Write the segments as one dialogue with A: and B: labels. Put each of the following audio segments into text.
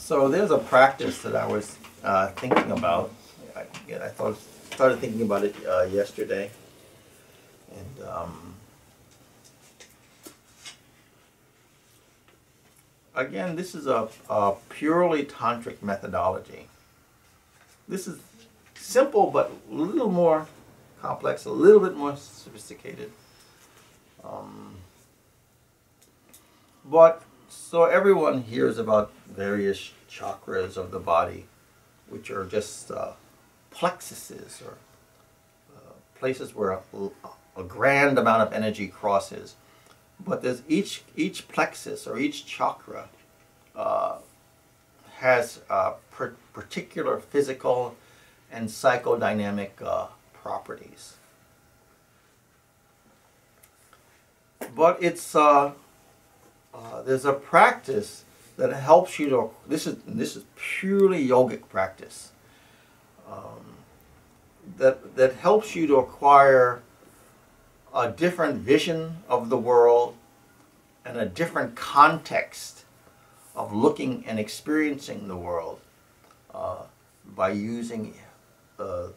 A: So there's a practice that I was thinking about. Started thinking about it yesterday, and again, this is a purely tantric methodology. This is simple, but a little more complex, a little bit more sophisticated. But so everyone hears about various chakras of the body, which are just plexuses or places where a grand amount of energy crosses. But there's each plexus or each chakra has particular physical and psychodynamic properties. But it's there's a practice that helps you to. This is purely yogic practice. That helps you to acquire a different vision of the world and a different context of looking and experiencing the world by using the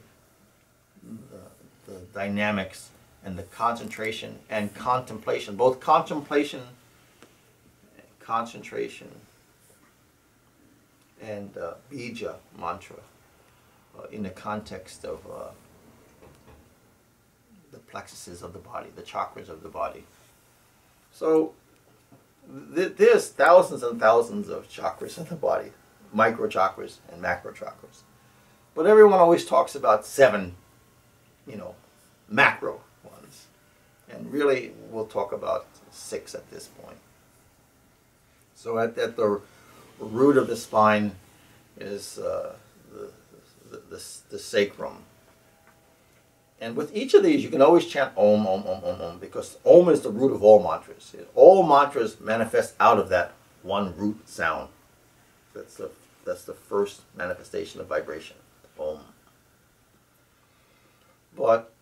A: dynamics and the concentration and contemplation, both concentration and bija mantra in the context of the plexuses of the body, the chakras of the body. So there's thousands and thousands of chakras in the body, micro chakras and macro chakras. But everyone always talks about 7, macro ones. And really, we'll talk about 6 at this point. So at the root of the spine is the sacrum. And with each of these, you can always chant Om, Om, Om, Om, Om, because Om is the root of all mantras. All mantras manifest out of that one root sound. That's the first manifestation of vibration, Om. But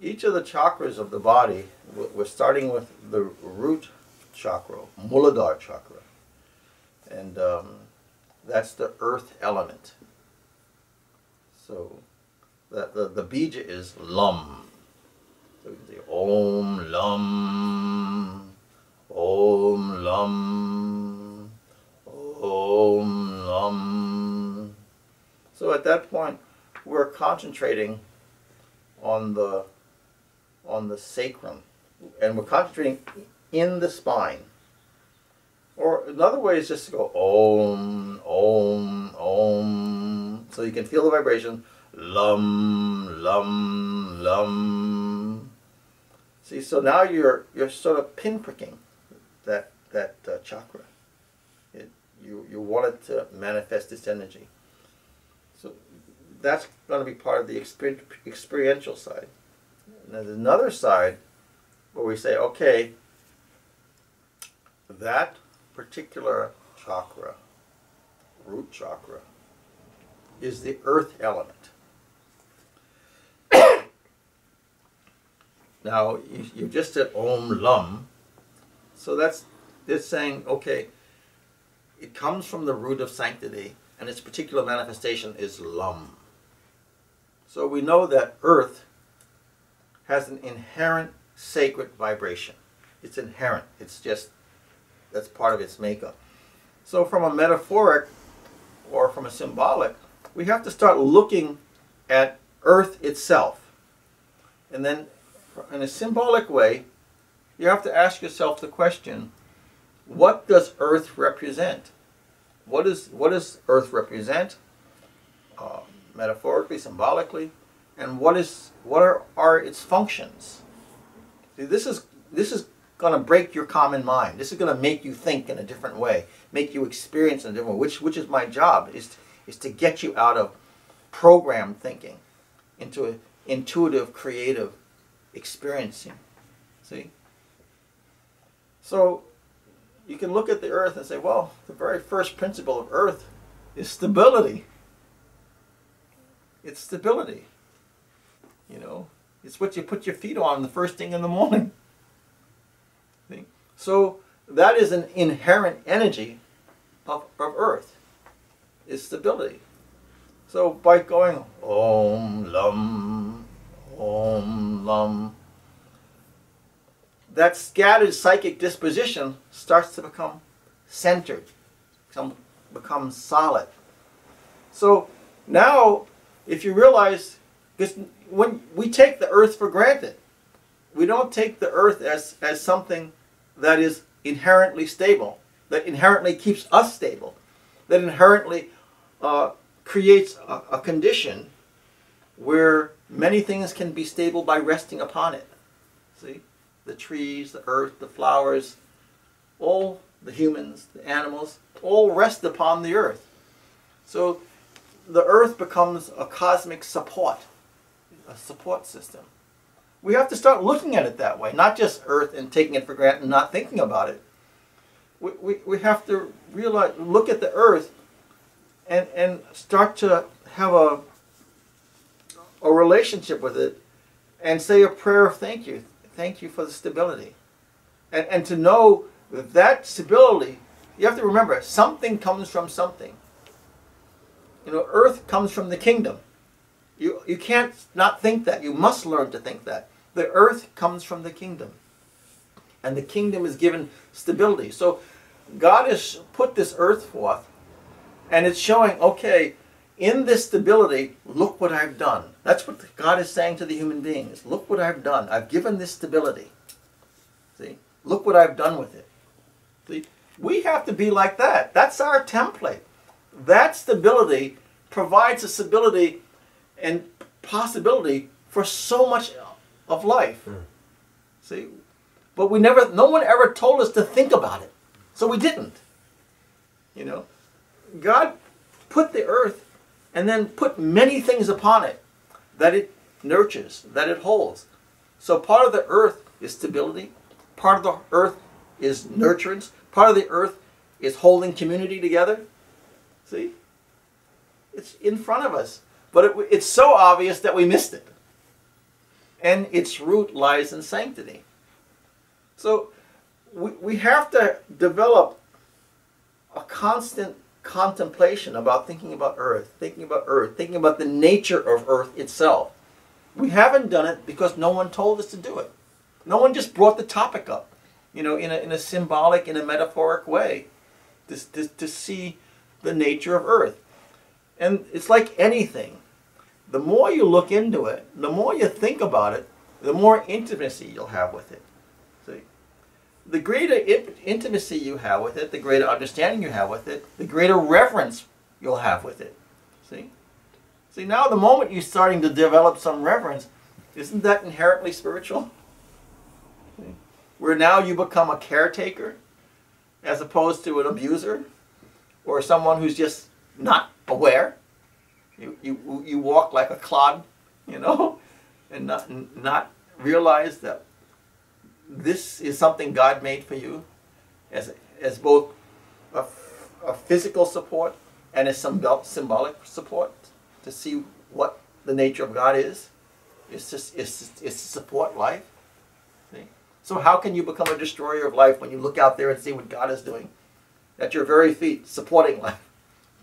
A: each of the chakras of the body, we're starting with the root chakra, Muladhara chakra, and that's the earth element. So the bija is Lam. So you can say Om Lam, Om Lam, Om Lam. So at that point, we're concentrating on the sacrum, and we're concentrating in the spine. Or another way is just to go Om, Om, Om. So you can feel the vibration, Lum, Lum, Lum. See, so now you're sort of pinpricking that chakra. You want it to manifest its energy. So that's going to be part of the experiential side. And there's another side where we say, okay, that particular chakra, root chakra, is the earth element. Now, you just said Om Lam, so that's saying, okay, it comes from the root of sanctity, and its particular manifestation is Lam. So we know that earth has an inherent sacred vibration. It's inherent. It's just, that's part of its makeup. So from a metaphoric or from a symbolic, we have to start looking at earth itself. And then in a symbolic way, you have to ask yourself the question, what does earth represent? What does earth represent? Metaphorically, symbolically, and what are its functions? See, this is going to break your common mind. This is going to make you think in a different way, make you experience in a different way. Which is my job, is to get you out of programmed thinking into an intuitive, creative experiencing. See? So you can look at the earth and say, well, the very first principle of earth is stability. It's stability. It's what you put your feet on the first thing in the morning. See? So that is an inherent energy of earth, is stability. So by going Om Lam, that scattered psychic disposition starts to become centered, become solid. So now, if you realize, because when we take the earth for granted, we don't take the earth as something that is inherently stable, that inherently keeps us stable, that inherently creates a condition where many things can be stable by resting upon it. See? The trees, the earth, the flowers, all the humans, the animals, all rest upon the earth. So the earth becomes a cosmic support, a support system. We have to start looking at it that way, not just earth and taking it for granted and not thinking about it. We have to realize, look at the earth and start to have a relationship with it and say a prayer of thank you. Thank you for the stability. And to know that stability, you have to remember, something comes from something. You know, earth comes from the kingdom. You can't not think that. You must learn to think that. The earth comes from the kingdom. And the kingdom is given stability. So God has put this earth forth, and it's showing, okay, in this stability, look what I've done. That's what God is saying to the human beings. Look what I've done. I've given this stability. See? Look what I've done with it. See? We have to be like that. That's our template. That stability provides a stability and possibility for so much of life. See? But no one ever told us to think about it. So we didn't. You know? God put the earth and then put many things upon it that it nurtures, that it holds. So part of the earth is stability. Part of the earth is nurturance. Part of the earth is holding community together. See? It's in front of us. But it's so obvious that we missed it. And its root lies in sanctity. So we have to develop a constant contemplation about thinking about earth, thinking about the nature of earth itself. We haven't done it because no one told us to do it. No one just brought the topic up, you know, in a symbolic, in a metaphoric way, to see the nature of earth. And it's like anything. The more you look into it, the more you think about it, the more intimacy you'll have with it. See? The greater intimacy you have with it, the greater understanding you have with it, the greater reverence you'll have with it. See? See, now the moment you're starting to develop some reverence, isn't that inherently spiritual? See? Where now you become a caretaker as opposed to an abuser or someone who's just not aware. You walk like a clod, you know, and not realize that this is something God made for you as both a physical support and a symbolic support to see what the nature of God is. It's to support life. See? So how can you become a destroyer of life when you look out there and see what God is doing at your very feet, supporting life,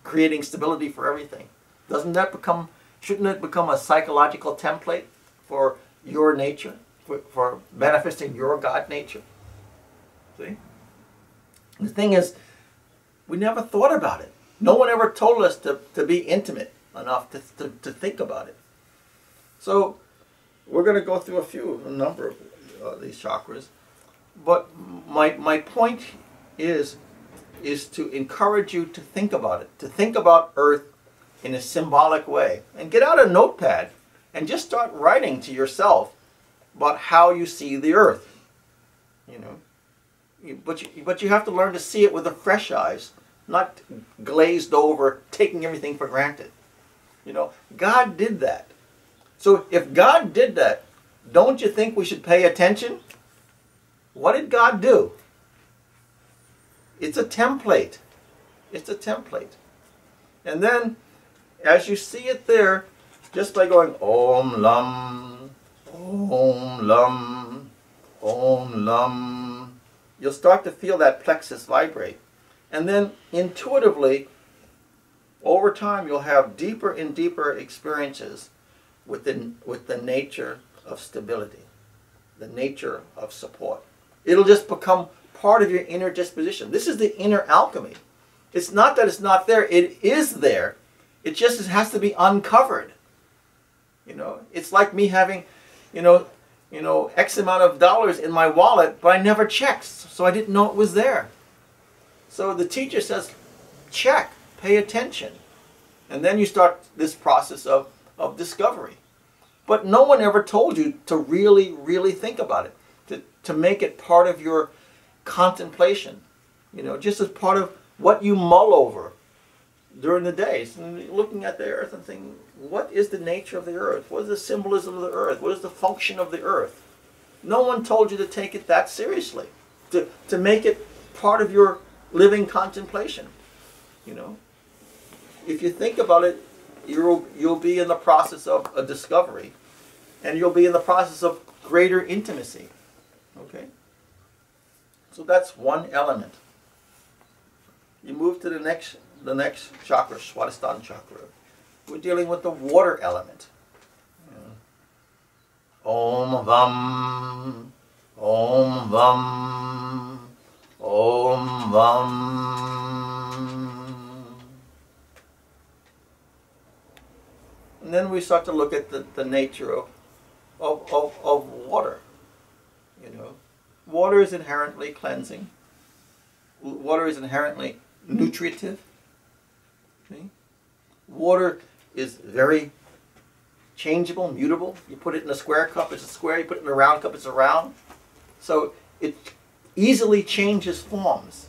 A: creating stability for everything? Shouldn't it become a psychological template for your nature, for manifesting your God nature? See? The thing is, we never thought about it. No one ever told us to be intimate enough to think about it. So we're going to go through a number of these chakras. But my point is to encourage you to think about it, to think about earth in a symbolic way. And get out a notepad and just start writing to yourself about how you see the earth. You know, but you have to learn to see it with the fresh eyes, not glazed over, taking everything for granted. You know, God did that. So if God did that, don't you think we should pay attention? What did God do? It's a template. It's a template. And then, as you see it there, just by going Om Lam, Om Lam, Om Lam, you'll start to feel that plexus vibrate. And then intuitively, over time, you'll have deeper and deeper experiences with the nature of stability, the nature of support. It'll just become part of your inner disposition. This is the inner alchemy. It's not that it's not there. It is there. It just has to be uncovered. You know, it's like me having, X amount of dollars in my wallet, but I never checked, so I didn't know it was there. So the teacher says, check, pay attention. And then you start this process of discovery. But no one ever told you to really, really think about it, to make it part of your contemplation, just as part of what you mull over during the day. So looking at the earth and thinking, what is the nature of the earth? What is the symbolism of the earth? What is the function of the earth? No one told you to take it that seriously, to make it part of your living contemplation. If you think about it, you'll be in the process of a discovery, and you'll be in the process of greater intimacy. Okay? So that's one element. You move to the next chakra, Swadhisthana chakra. We're dealing with the water element. Om Vam, Om Vam, Om Vam. And then we start to look at the nature of water. Water is inherently cleansing. Water is inherently nutritive. See? Water is very changeable, mutable. You put it in a square cup, it's a square. You put it in a round cup, it's a round. So it easily changes forms.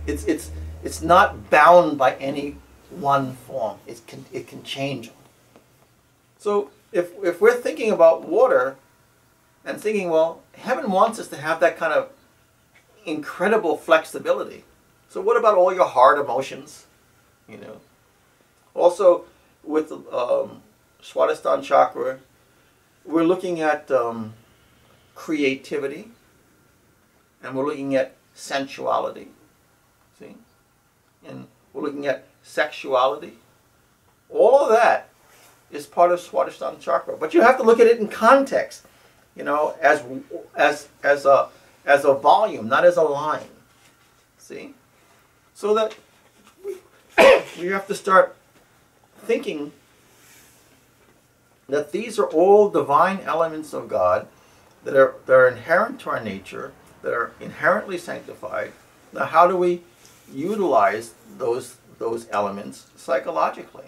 A: It's not bound by any one form. It can change. So if we're thinking about water and thinking, well, heaven wants us to have that kind of incredible flexibility. So what about all your hard emotions? Also, with Swadhisthana chakra, we're looking at creativity, and we're looking at sensuality. See? And we're looking at sexuality. All of that is part of Swadhisthana chakra. But you have to look at it in context, as a volume, not as a line. See? So that we have to start thinking that these are all divine elements of God that are inherent to our nature, that are inherently sanctified. Now, how do we utilize those elements psychologically?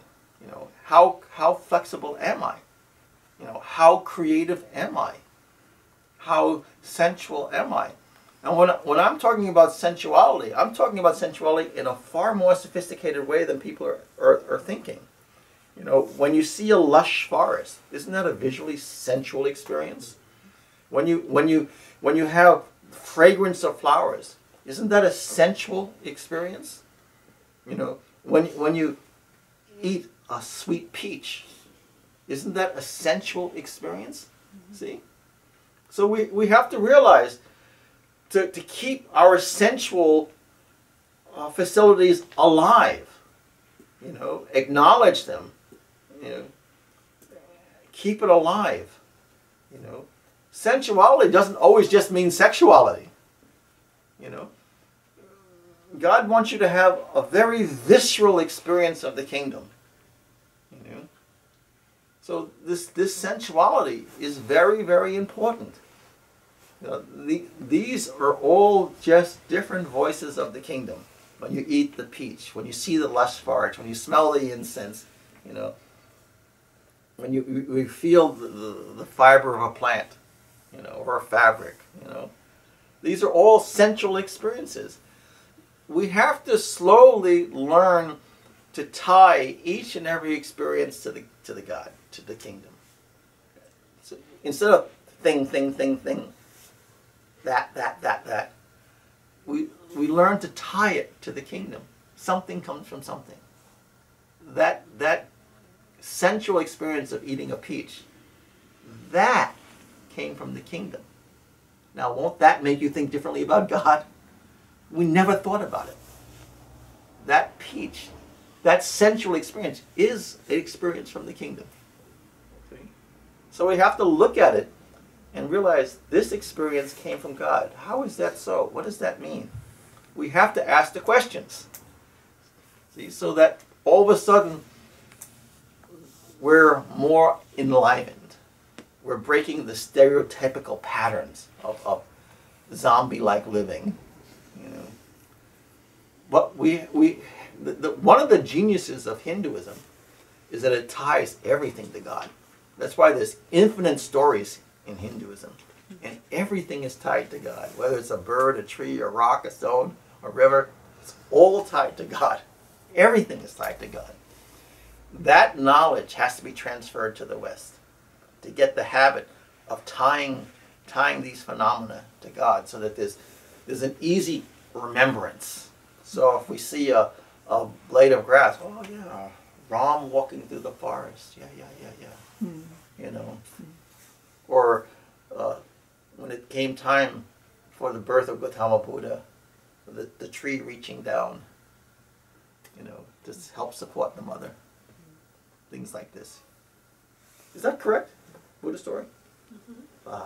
A: How flexible am I? How creative am I? How sensual am I? And when I'm talking about sensuality, I'm talking about sensuality in a far more sophisticated way than people are thinking. When you see a lush forest, isn't that a visually sensual experience? When you have fragrance of flowers, isn't that a sensual experience? When you eat a sweet peach, isn't that a sensual experience? See? So we have to realize to keep our sensual facilities alive, acknowledge them, keep it alive. Sensuality doesn't always just mean sexuality. God wants you to have a very visceral experience of the kingdom. So this sensuality is very, very important. These are all just different voices of the kingdom. When you eat the peach, when you see the lush forest, when you smell the incense, when you feel the fiber of a plant, or a fabric, These are all sensual experiences. We have to slowly learn to tie each and every experience to the God, to the kingdom. So instead of thing, that, we learn to tie it to the kingdom. Something comes from something. That sensual experience of eating a peach, that came from the kingdom. Now, won't that make you think differently about God? We never thought about it. That peach, that sensual experience is an experience from the kingdom. See? So we have to look at it and realize this experience came from God. How is that so? What does that mean? We have to ask the questions. See, so that all of a sudden we're more enlivened. We're breaking the stereotypical patterns of zombie-like living. You know. But one of the geniuses of Hinduism is that it ties everything to God. That's why there's infinite stories in Hinduism. And everything is tied to God. Whether it's a bird, a tree, a rock, a stone, a river, it's all tied to God. Everything is tied to God. That knowledge has to be transferred to the West to get the habit of tying these phenomena to God, so that there's an easy remembrance. So if we see a blade of grass, oh yeah, Ram walking through the forest, yeah. You know, or when it came time for the birth of Gautama Buddha, the tree reaching down, you know, to help support the mother. Things like this. Is that correct? Buddha story? Mm-hmm.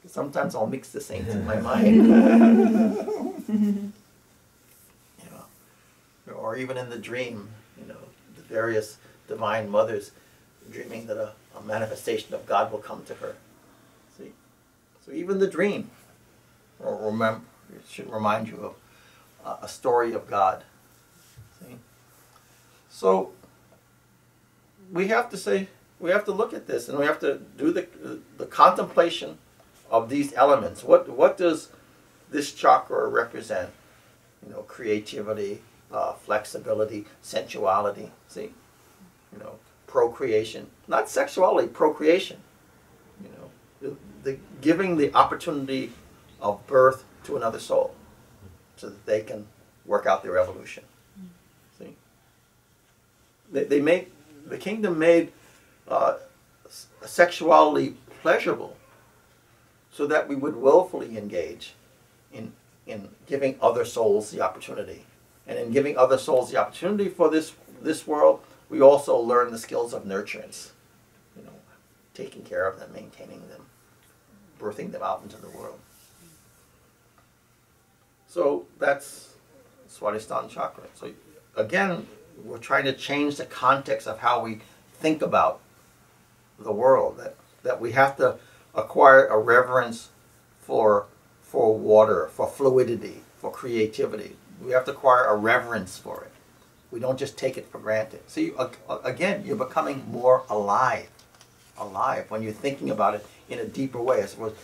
A: Sometimes I'll mix the saints in my mind. You know, or even in the dream, you know, the various divine mothers dreaming that a manifestation of God will come to her. See? So even the dream, remember, it should remind you of a story of God. See? So we have to look at this, and we have to do the contemplation of these elements. What does this chakra represent? You know, creativity, flexibility, sensuality. See, you know, procreation, not sexuality, procreation. You know, the giving the opportunity of birth to another soul, so that they can work out their evolution. See, the kingdom made sexuality pleasurable, so that we would willfully engage in giving other souls the opportunity. And in giving other souls the opportunity for this world, we also learn the skills of nurturance. You know, taking care of them, maintaining them, birthing them out into the world. So that's Swadhisthana chakra. So again, we're trying to change the context of how we think about the world. That we have to acquire a reverence for water, for fluidity, for creativity. We have to acquire a reverence for it. We don't just take it for granted. See, again, you're becoming more alive when you're thinking about it in a deeper way. I suppose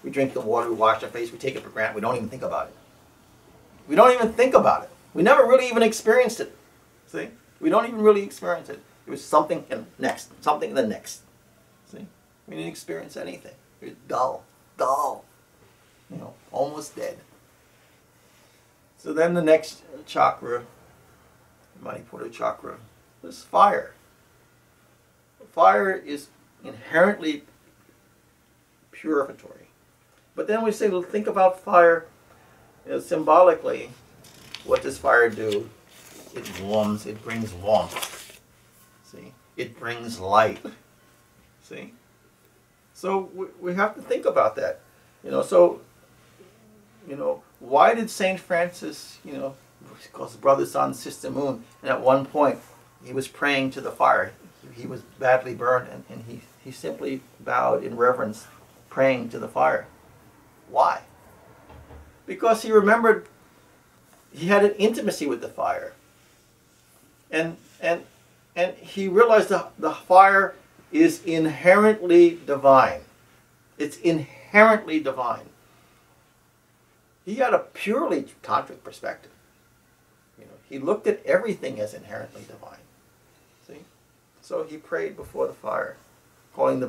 A: we drink the water, we wash our face, we take it for granted, we don't even think about it. We don't even think about it. We never really even experienced it. See? We don't even really experience it. It was something and next, something and the next. See? We didn't experience anything. It was dull. You know, almost dead. So then the next chakra, Manipura chakra, is fire. Fire is inherently purificatory. But then we say, well, think about fire, you know, symbolically. What does fire do? It warms, it brings warmth. See? It brings light. See? So we have to think about that. You know, so, you know, why did St. Francis, you know, because brother, sun, sister, moon, and at one point he was praying to the fire. He was badly burned, and he simply bowed in reverence, praying to the fire. Why? Because he remembered he had an intimacy with the fire. And he realized the fire is inherently divine. It's inherently divine. He had a purely tantric perspective. You know, he looked at everything as inherently divine. See? So he prayed before the fire, calling,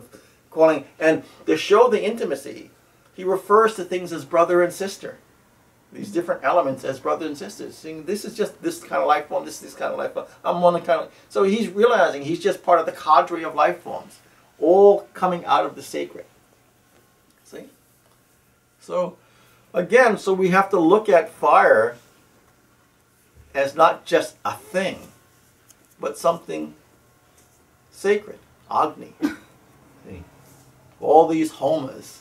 A: and to show the intimacy, he refers to things as brother and sister. These different elements as brothers and sisters. Saying, this is just this kind of life form, this kind of life form. I'm one kind of... So he's realizing he's just part of the cadre of life forms, all coming out of the sacred. See? So again, so we have to look at fire as not just a thing, but something sacred. Agni. See? All these homas.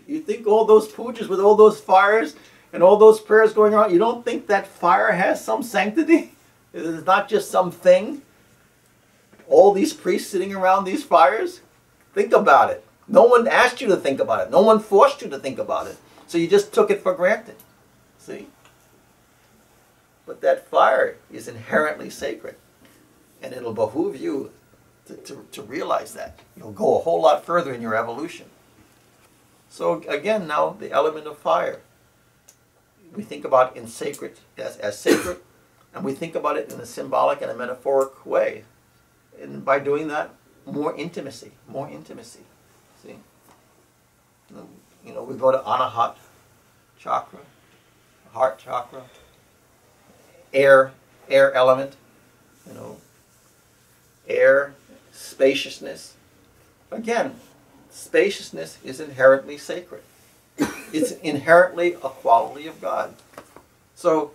A: You think all those pujas with all those fires and all those prayers going on, you don't think that fire has some sanctity? It's not just some thing? All these priests sitting around these fires? Think about it. No one asked you to think about it. No one forced you to think about it. So you just took it for granted. See? But that fire is inherently sacred. And it'll behoove you to realize that. You'll go a whole lot further in your evolution. So again, now the element of fire. We think about it in sacred as sacred, and we think about it in a symbolic and a metaphoric way. And by doing that, more intimacy. See? You know, we go to Anahat chakra, heart chakra, air element, you know, air, spaciousness. Again, spaciousness is inherently sacred. It's inherently a quality of God. So,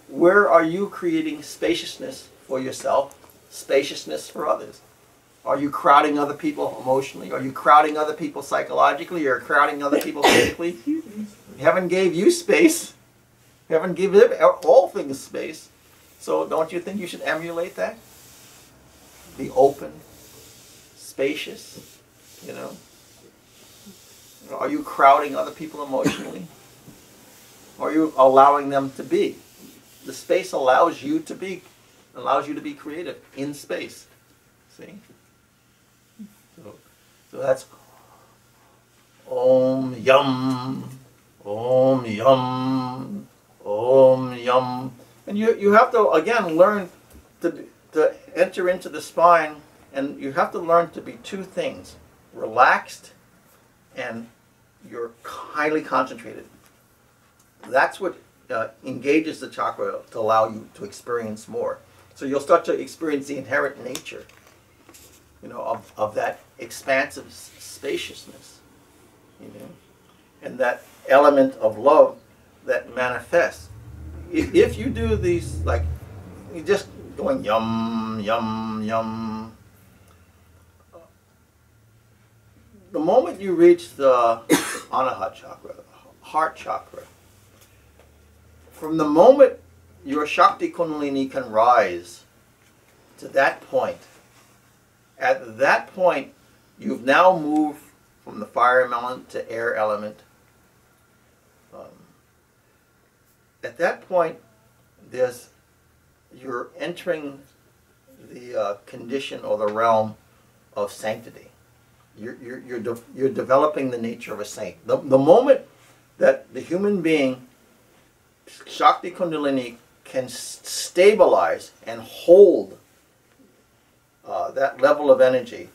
A: where are you creating spaciousness for yourself, spaciousness for others? Are you crowding other people emotionally? Are you crowding other people psychologically? Or crowding other people physically? Heaven gave you space. Heaven gave all things space. So don't you think you should emulate that? Be open, spacious, you know. Are you crowding other people emotionally? Or are you allowing them to be? The space allows you to be creative in space. See? So that's Om Yum, Om Yum, Om Yum. And you have to, again, learn to enter into the spine, and you have to learn to be two things: relaxed and you're highly concentrated. That's what engages the chakra to allow you to experience more. So you'll start to experience the inherent nature, you know, of that expansive spaciousness, you know, and that element of love that manifests. If you do these, like, you just going yum, yum, yum. The moment you reach the Anahat chakra, heart chakra, from the moment your Shakti Kundalini can rise to that point, at that point, you've now moved from the fire element to air element. At that point, you're entering the condition or the realm of sanctity. You're developing the nature of a saint. The moment that the human being, Shakti Kundalini, can stabilize and hold that level of energy,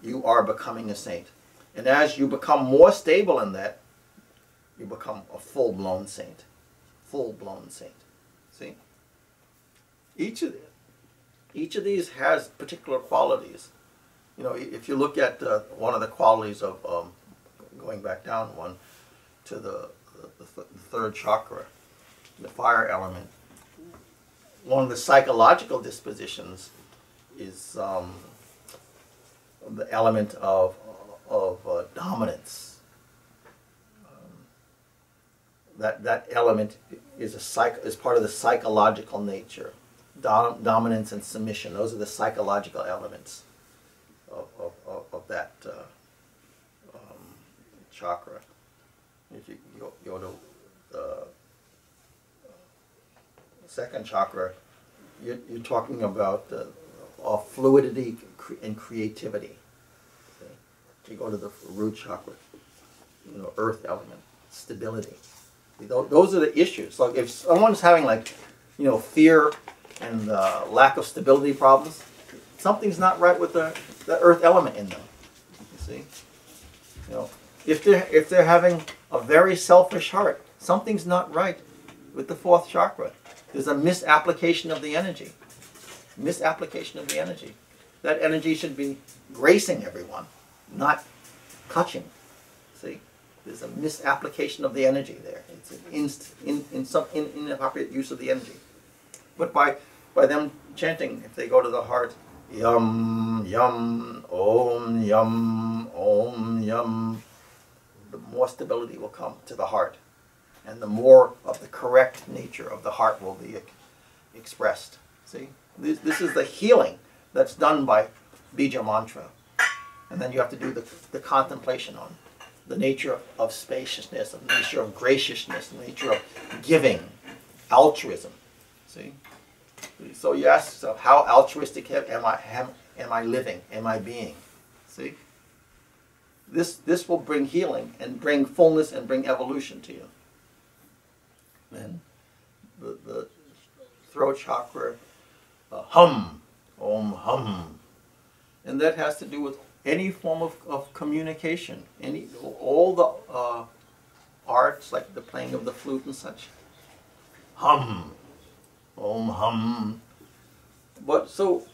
A: you are becoming a saint. And as you become more stable in that, you become a full-blown saint. Full-blown saint. See? Each of these has particular qualities. You know, if you look at one of the qualities of, going back down one, to the third chakra, the fire element, one of the psychological dispositions is the element of dominance. That element is part of the psychological nature. Dominance and submission, those are the psychological elements of that chakra. If you go to the second chakra, you're talking about fluidity and creativity. Okay? You go to the root chakra, you know, earth element, stability. Those are the issues. Like if someone's having, like, you know, fear and lack of stability problems, something's not right with the earth element in them. You see, you know, if they're having a very selfish heart, something's not right with the fourth chakra. There's a misapplication of the energy. Misapplication of the energy. That energy should be gracing everyone, not touching. See, There's a misapplication of the energy there. It's an inappropriate use of the energy. But by them chanting, if they go to the heart, yum, yum, om, yum, the more stability will come to the heart. And the more of the correct nature of the heart will be expressed. See? This is the healing that's done by bija mantra. And then you have to do the contemplation on the nature of spaciousness, the nature of graciousness, the nature of giving, altruism. See? So you ask yourself, how altruistic am I living? Am I being? See? This will bring healing and bring fullness and bring evolution to you. Then the throat chakra, hum, om hum. And that has to do with any form of communication, all the arts, like the playing of the flute and such. Hum, om hum. But so,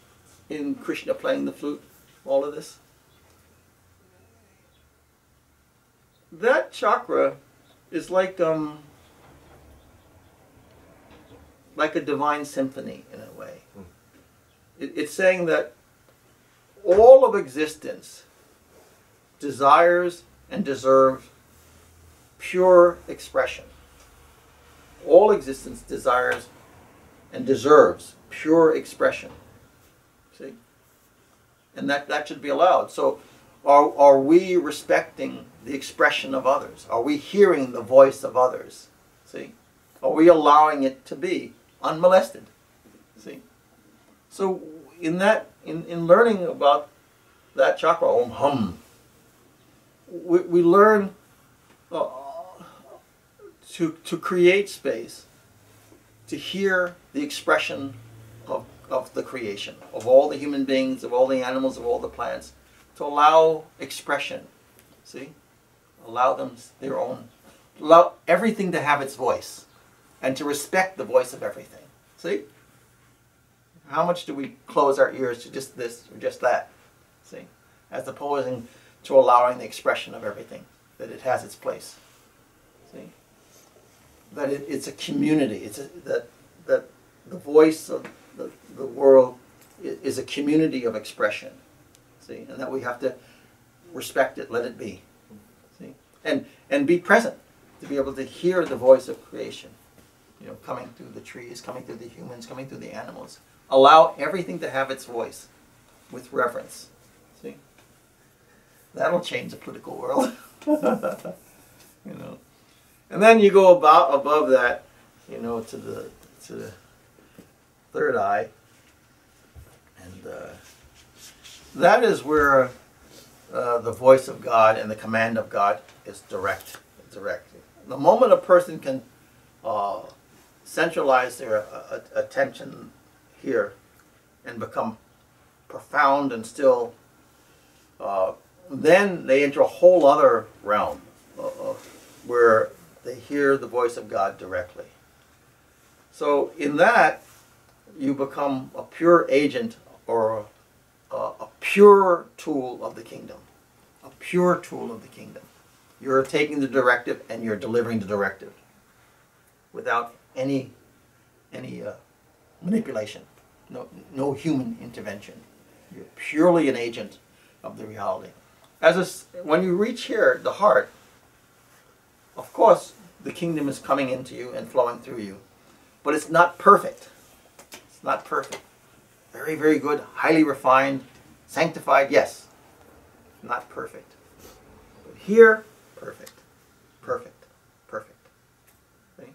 A: in Krishna playing the flute, all of this, that chakra is like a divine symphony in a way. It's saying that all of existence desires and deserves pure expression. All existence desires and deserves pure expression. See? And that should be allowed. So are we respecting the expression of others? Are we hearing the voice of others? See? Are we allowing it to be unmolested? See? So in learning about that chakra, om hum, we learn to create space, to hear the expression of the creation, of all the human beings, of all the animals, of all the plants, to allow expression, see? Allow them their own, allow everything to have its voice, and to respect the voice of everything, see? How much do we close our ears to just this or just that, see? As opposed to allowing the expression of everything, that it has its place, see? That it's a community, that the voice of the world is a community of expression, see? And that we have to respect it, let it be, see? And be present, to be able to hear the voice of creation, you know, coming through the trees, coming through the humans, coming through the animals. Allow everything to have its voice with reverence. See? That'll change the political world. You know. And then you go above that, you know, to the third eye. And that is where the voice of God and the command of God is direct. The moment a person can centralize their attention here and become profound and still, then they enter a whole other realm where they hear the voice of God directly. So in that, you become a pure agent or a pure tool of the kingdom. A pure tool of the kingdom. You're taking the directive and you're delivering the directive without any manipulation, no human intervention. You're purely an agent of the reality. When you reach here, the heart, of course, the kingdom is coming into you and flowing through you, but it's not perfect. It's not perfect. Very, very good, highly refined, sanctified, yes. Not perfect. But here, perfect. Perfect. Perfect. See?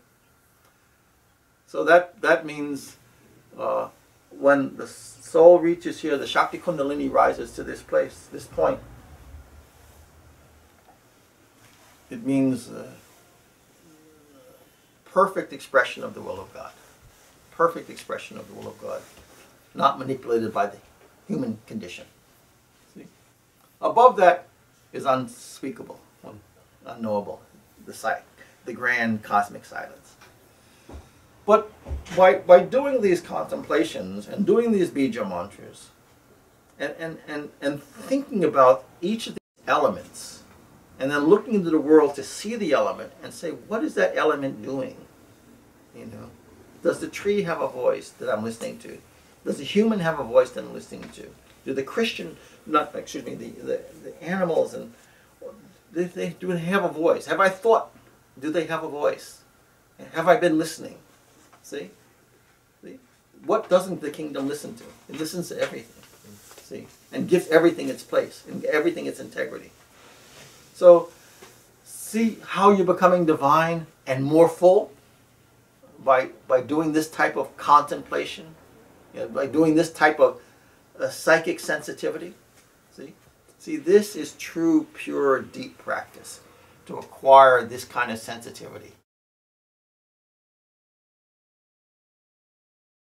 A: So that means when the soul reaches here, the Shakti Kundalini rises to this place, this point. It means perfect expression of the will of God. Perfect expression of the will of God. Not manipulated by the human condition. See? Above that is unspeakable, unknowable, the grand cosmic silence. But by doing these contemplations and doing these bija mantras and thinking about each of these elements And then looking into the world to see the element and say, what is that element doing? You know, does the tree have a voice that I'm listening to? Does the human have a voice that I'm listening to? Do the Christian, not, excuse me, the animals, and do they have a voice? Have I thought? Do they have a voice? Have I been listening? See? What doesn't the kingdom listen to? It listens to everything. See? And gives everything its place, and everything its integrity. So, see how you're becoming divine and more full by doing this type of contemplation, you know, by doing this type of psychic sensitivity. See, this is true, pure, deep practice to acquire this kind of sensitivity.